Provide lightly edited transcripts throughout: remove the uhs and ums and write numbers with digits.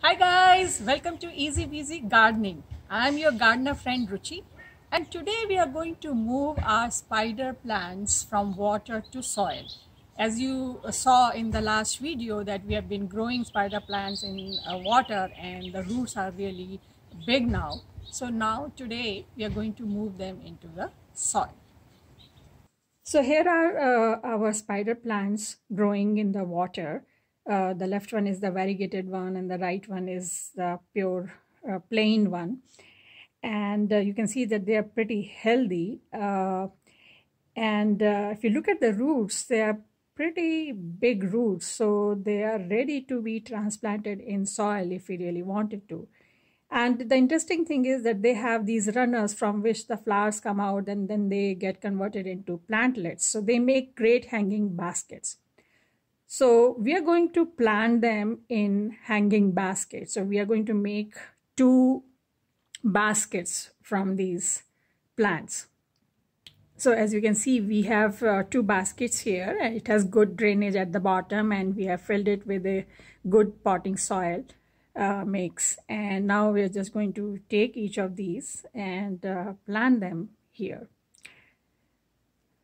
Hi guys, welcome to Easy Peasy Gardening. I am your gardener friend Ruchi, and today we are going to move our spider plants from water to soil. As you saw in the last video that we have been growing spider plants in water and the roots are really big now. So now today we are going to move them into the soil. So here are our spider plants growing in the water. The left one is the variegated one and the right one is the pure plain one. And you can see that they are pretty healthy. If you look at the roots, they are pretty big roots. So they are ready to be transplanted in soil if we really wanted to. And the interesting thing is that they have these runners from which the flowers come out and then they get converted into plantlets. So they make great hanging baskets. So we are going to plant them in hanging baskets. So we are going to make 2 baskets from these plants. So as you can see, we have 2 baskets here, and it has good drainage at the bottom, and we have filled it with a good potting soil mix. And now we're just going to take each of these and plant them here.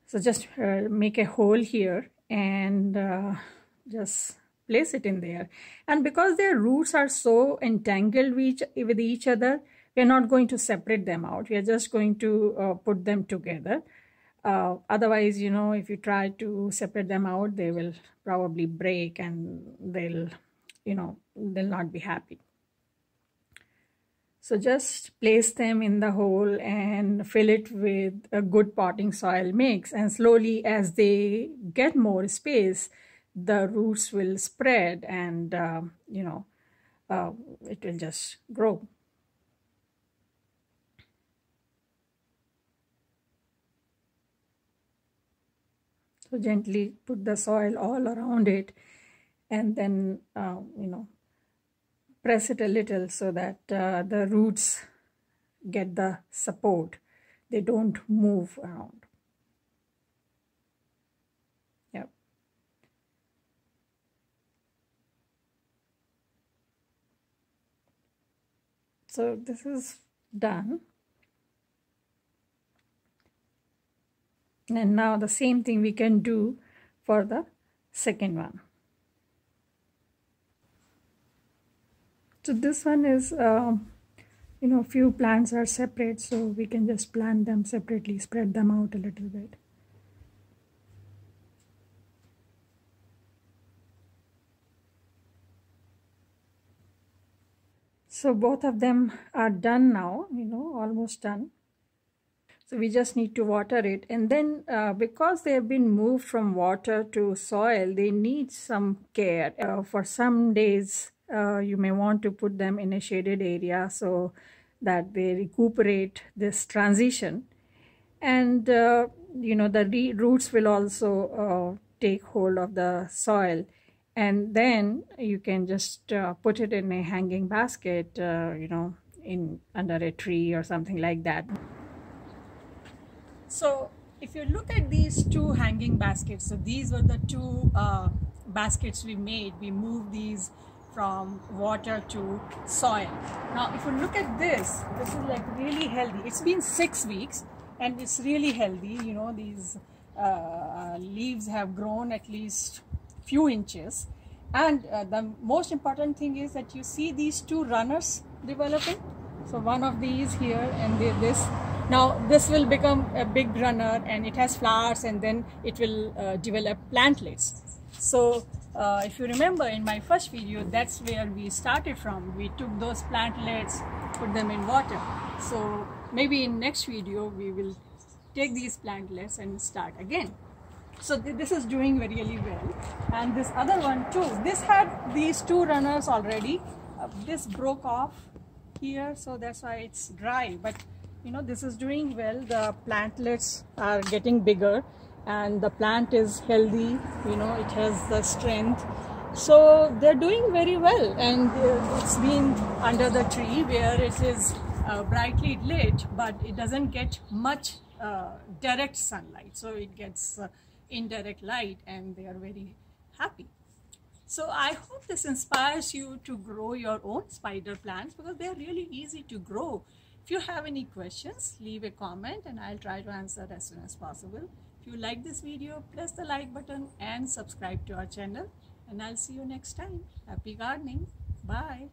So just make a hole here and just place it in there. And because their roots are so entangled with each other, we're not going to separate them out. We are just going to put them together. Otherwise, you know, if you try to separate them out, they will probably break and they'll not be happy. So just place them in the hole and fill it with a good potting soil mix, and slowly as they get more space, the roots will spread and it will just grow. So gently put the soil all around it, and then press it a little so that the roots get the support. They don't move around. Yep. So this is done. And now the same thing we can do for the second one. So this one is, few plants are separate, so we can just plant them separately, spread them out a little bit. So both of them are done now, almost done. So we just need to water it, and then because they have been moved from water to soil, they need some care. For some days, you may want to put them in a shaded area so that they recuperate this transition. And, the roots will also take hold of the soil. And then you can just put it in a hanging basket, under a tree or something like that. So if you look at these 2 hanging baskets, so these were the 2 baskets we made. We moved these from water to soil. Now if you look at this is like really healthy. It's been 6 weeks and it's really healthy. These leaves have grown at least few inches, and the most important thing is that you see these 2 runners developing. So one of these here and this. Now this will become a big runner and it has flowers, and then it will develop plantlets. So if you remember in my first video, that's where we started from. We took those plantlets, put them in water. So maybe in next video we will take these plantlets and start again. So this is doing really well. And this other one too, this had these 2 runners already. This broke off here, so that's why it's dry, but this is doing well. The plantlets are getting bigger and the plant is healthy, it has the strength. So they're doing very well, and it's been under the tree where it is brightly lit, but it doesn't get much direct sunlight, so it gets indirect light, and they are very happy. So I hope this inspires you to grow your own spider plants because they are really easy to grow. If you have any questions, leave a comment and I'll try to answer as soon as possible. If you like this video, press the like button and subscribe to our channel, and I'll see you next time. Happy gardening. Bye.